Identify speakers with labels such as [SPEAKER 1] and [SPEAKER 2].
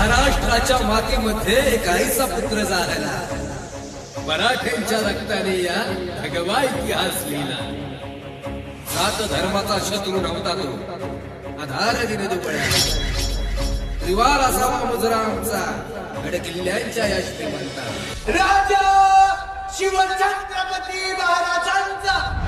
[SPEAKER 1] महाराष्ट्राच्या मातीमध्ये एक आईचा पुत्र झाला. मराठ्यांच्या रक्ताने या भगवा इतिहास लिहिला. सात धर्माचा शत्रू नव्हता तो, आधार दिने दुबळ्या. त्रिवार असावा मुजरा आमचा, गडकिल्ल्यांच्या या श्रीमंता.
[SPEAKER 2] राजा शिवछत्रपती महाराजांचा